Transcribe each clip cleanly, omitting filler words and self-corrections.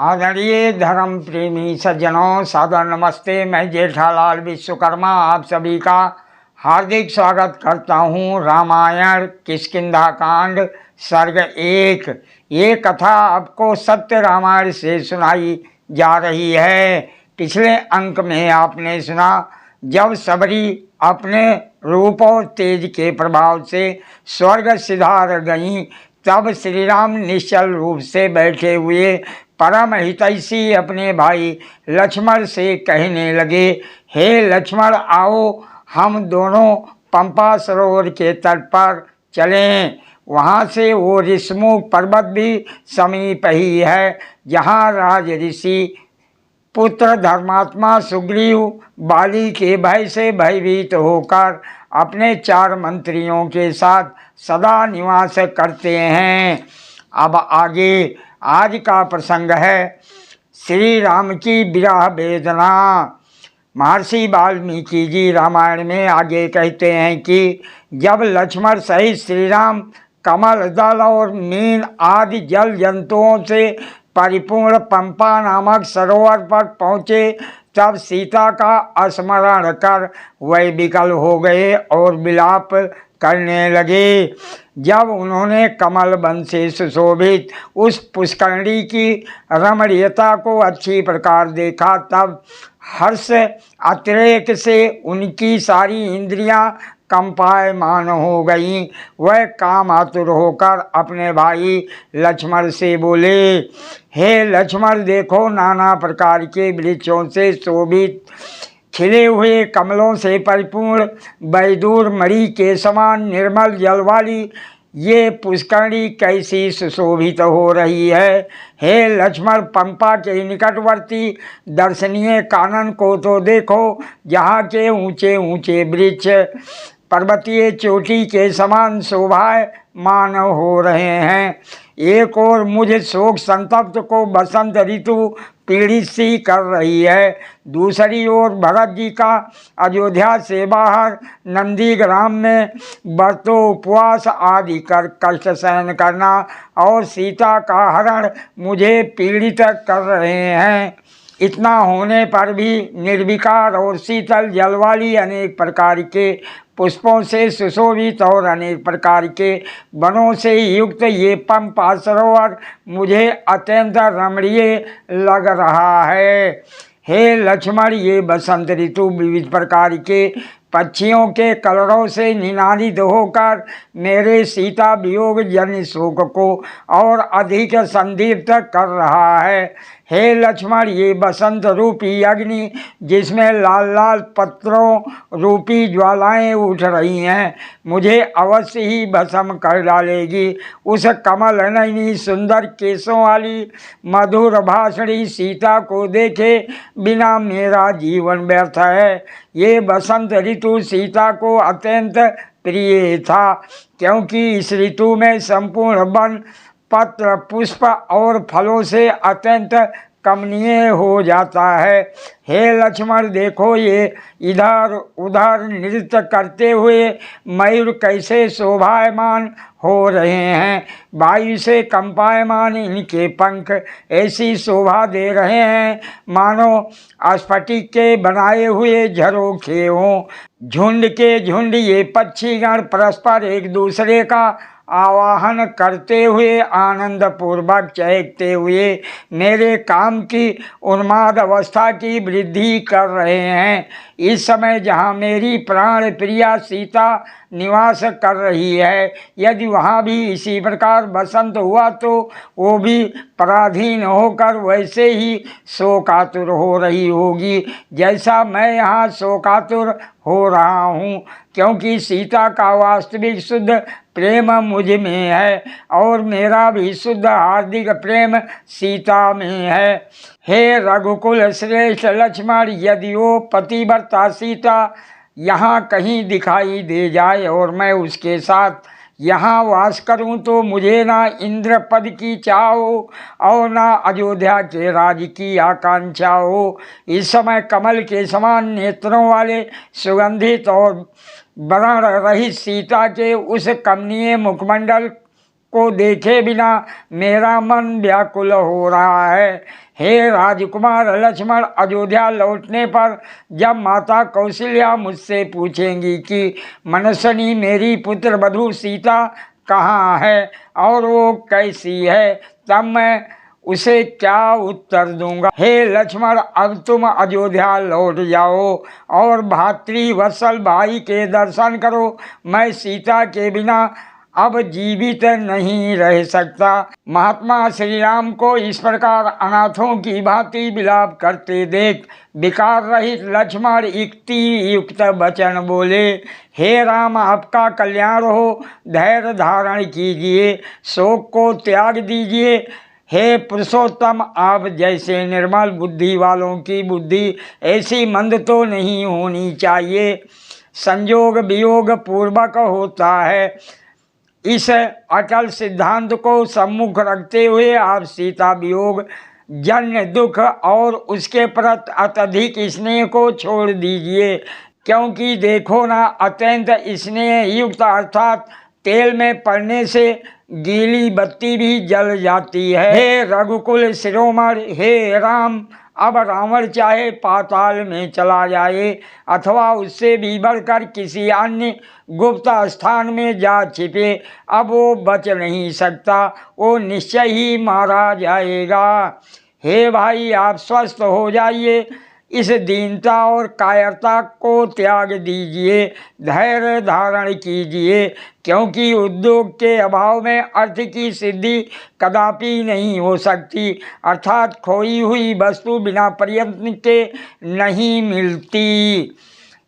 आदरणीय धर्म प्रेमी सज्जनों, सादर नमस्ते। मैं जेठालाल विश्वकर्मा आप सभी का हार्दिक स्वागत करता हूँ। रामायण किष्किंधा कांड सर्ग 1। ये कथा आपको सत्य रामायण से सुनाई जा रही है। पिछले अंक में आपने सुना, जब सबरी अपने रूप और तेज के प्रभाव से स्वर्ग सिधार गईं, तब श्री राम निश्चल रूप से बैठे हुए परम हितैषी अपने भाई लक्ष्मण से कहने लगे, हे लक्ष्मण, आओ हम दोनों पंपा सरोवर के तट पर चलें। वहाँ से वो ऋषमुख पर्वत भी समीप ही है, जहाँ राज ऋषि पुत्र धर्मात्मा सुग्रीव बाली के भय से भयभीत होकर अपने 4 मंत्रियों के साथ सदा निवास करते हैं। अब आगे आज का प्रसंग है श्री राम की विरह वेदना। महर्षि वाल्मीकि जी रामायण में आगे कहते हैं कि जब लक्ष्मण सहित श्री राम कमल दल और मीन आदि जल जंतुओं से परिपूर्ण पंपा नामक सरोवर पर पहुँचे, तब सीता का स्मरण कर वह विकल हो गए और विलाप करने लगे। जब उन्होंने कमल वन से सुशोभित उस पुष्करणी की रमणीयता को अच्छी प्रकार देखा, तब हर्ष अतिरेक से उनकी सारी इंद्रियां कंपायमान हो गईं। वह काम आतुर होकर अपने भाई लक्ष्मण से बोले, हे लक्ष्मण, देखो नाना प्रकार के वृक्षों से शोभित खिले हुए कमलों से परिपूर्ण बैदूर मणि के समान निर्मल जल वाली ये पुष्करणी कैसी सुशोभित हो रही है। हे लक्ष्मण, पंपा के निकटवर्ती दर्शनीय कानन को तो देखो, जहाँ के ऊंचे ऊंचे वृक्ष पर्वतीय चोटी के समान शोभायमान हो रहे हैं। एक और मुझे शोक संतप्त को बसंत ऋतु पीड़ित सी कर रही है, दूसरी ओर भरत जी का अयोध्या से बाहर नंदीग्राम में व्रतों उपवास आदि कर कष्ट सहन करना और सीता का हरण मुझे पीड़ित कर रहे हैं। इतना होने पर भी निर्विकार और शीतल जल वाली अनेक प्रकार के पुष्पों से सुशोभित और अनेक प्रकार के वनों से युक्त ये पंपा सरोवर मुझे अत्यंत रमणीय लग रहा है। हे लक्ष्मण, ये बसंत ऋतु विविध प्रकार के पक्षियों के कलरव से निनादित होकर मेरे सीता वियोग जन शोक को और अधिक संदीप्त कर रहा है। हे लक्ष्मण, ये बसंत रूपी अग्नि जिसमें लाल लाल पत्रों रूपी ज्वालाएं उठ रही हैं, मुझे अवश्य ही भस्म कर डालेगी। उस कमल नयनी सुंदर केसों वाली मधुर भाषणी सीता को देखे बिना मेरा जीवन व्यर्थ है। ये बसंत ऋतु सीता को अत्यंत प्रिय था, क्योंकि इस ऋतु में संपूर्ण वन पत्र पुष्प और फलों से अत्यंत कमनीय हो जाता है। हे लक्ष्मण, देखो ये इधर उधर नृत्य करते हुए मयूर कैसे शोभायमान हो रहे हैं। वायु से कंपायमान इनके पंख ऐसी शोभा दे रहे हैं मानो स्फटिक के बनाए हुए झरोखे हों। झुंड के झुंड ये पक्षीगण परस्पर एक दूसरे का आवाहन करते हुए आनंद पूर्वक चहकते हुए मेरे काम की उन्माद अवस्था की वृद्धि कर रहे हैं। इस समय जहाँ मेरी प्राण प्रिया सीता निवास कर रही है, यदि वहाँ भी इसी प्रकार बसंत हुआ तो वो भी पराधीन होकर वैसे ही शोकातुर हो रही होगी, जैसा मैं यहाँ शोकातुर हो रहा हूँ। क्योंकि सीता का वास्तविक शुद्ध प्रेम मुझ में है और मेरा भी शुद्ध हार्दिक प्रेम सीता में है। हे रघुकुल श्रेष्ठ लक्ष्मण, यदि वो पतिव्रता सीता यहाँ कहीं दिखाई दे जाए और मैं उसके साथ यहाँ वास करूँ, तो मुझे ना इंद्र पद की चाह हो और ना अयोध्या के राज की आकांक्षा हो। इस समय कमल के समान नेत्रों वाले सुगंधित और वर्ण रहित सीता के उस कमनीय मुखमंडल को देखे बिना मेरा मन व्याकुल हो रहा है। हे राजकुमार लक्ष्मण, अयोध्या लौटने पर जब माता कौशल्या मुझसे पूछेंगी कि मनस्विनी मेरी पुत्र वधू सीता कहाँ है और वो कैसी है, तब मैं उसे क्या उत्तर दूंगा। हे लक्ष्मण, अब तुम अयोध्या लौट जाओ और भातृवत्सल भाई के दर्शन करो। मैं सीता के बिना अब जीवित नहीं रह सकता। महात्मा श्री राम को इस प्रकार अनाथों की भांति विलाप करते देख विकार रहित लक्ष्मण युक्ति युक्त वचन बोले। हे राम, आपका कल्याण हो, धैर्य धारण कीजिए, शोक को त्याग दीजिए। हे पुरुषोत्तम, आप जैसे निर्मल बुद्धि वालों की बुद्धि ऐसी मंद तो नहीं होनी चाहिए। संयोग वियोग पूर्वक होता है। इस अटल सिद्धांत को सम्मुख रखते हुए आप सीता वियोग जन्य दुख और उसके प्रति अत्यधिक स्नेह को छोड़ दीजिए, क्योंकि देखो ना, अत्यंत स्नेह युक्त अर्थात तेल में पड़ने से गीली बत्ती भी जल जाती है। हे रघुकुल शिरोमणि, हे राम, अब रावण चाहे पाताल में चला जाए अथवा उससे भी बढ़कर किसी अन्य गुप्त स्थान में जा छिपे, अब वो बच नहीं सकता, वो निश्चय ही मारा जाएगा। हे भाई, आप स्वस्थ हो जाइए, इस दीनता और कायरता को त्याग दीजिए, धैर्य धारण कीजिए, क्योंकि उद्योग के अभाव में अर्थ की सिद्धि कदापि नहीं हो सकती, अर्थात खोई हुई वस्तु बिना प्रयत्न के नहीं मिलती।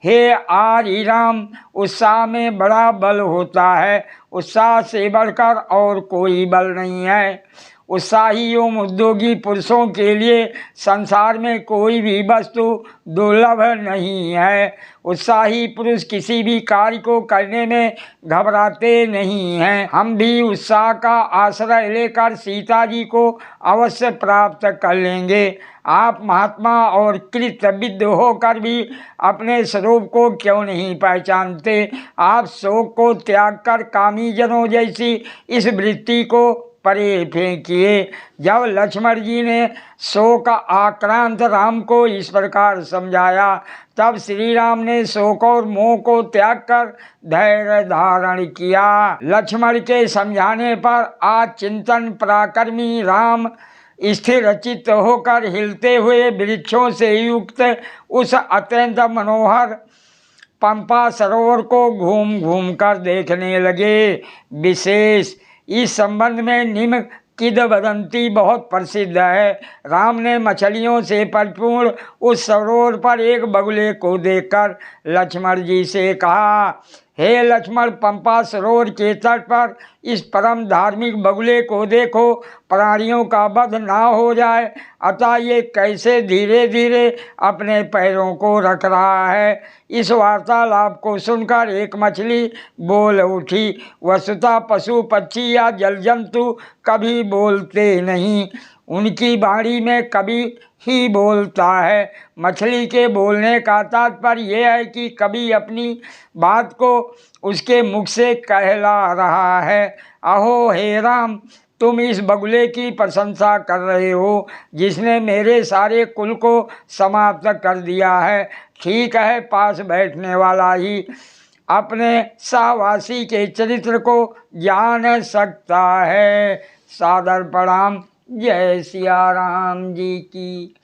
हे आर्य राम, उत्साह में बड़ा बल होता है, उत्साह से बढ़कर और कोई बल नहीं है। उत्साही एवं उद्योगी पुरुषों के लिए संसार में कोई भी वस्तु दुर्लभ नहीं है। उत्साही पुरुष किसी भी कार्य को करने में घबराते नहीं हैं। हम भी उत्साह का आश्रय लेकर सीता जी को अवश्य प्राप्त कर लेंगे। आप महात्मा और कृतविद्य होकर भी अपने स्वरूप को क्यों नहीं पहचानते। आप शोक को त्याग कर कामी जनों जैसी इस वृत्ति को परे फेंकिए। जब लक्ष्मण जी ने शोक आक्रांत राम को इस प्रकार समझाया, तब श्री राम ने शोक और मोह को त्याग कर धैर्य धारण किया। लक्ष्मण के समझाने पर आज चिंतन पराक्रमी राम स्थिर चित्त होकर हिलते हुए वृक्षों से युक्त उस अत्यंत मनोहर पंपा सरोवर को घूम घूम कर देखने लगे। विशेष इस संबंध में निम्न किंवदंती बहुत प्रसिद्ध है। राम ने मछलियों से परिपूर्ण उस सरोवर पर एक बगुले को देखकर लक्ष्मण जी से कहा, हे लक्ष्मण, पंपा सरोवर के तट पर इस परम धार्मिक बगुले को देखो, प्राणियों का वध ना हो जाए, अतः ये कैसे धीरे धीरे अपने पैरों को रख रहा है। इस वार्तालाप को सुनकर एक मछली बोल उठी। वस्तुतः पशु पक्षी या जल जंतु कभी बोलते नहीं, उनकी वाणी में कभी ही बोलता है। मछली के बोलने का तात्पर्य यह है कि कभी अपनी बात को उसके मुख से कहला रहा है। अहो हे राम, तुम इस बगुले की प्रशंसा कर रहे हो जिसने मेरे सारे कुल को समाप्त कर दिया है। ठीक है, पास बैठने वाला ही अपने सहवासी के चरित्र को जान सकता है। सादर प्रणाम। जय सिया राम जी की।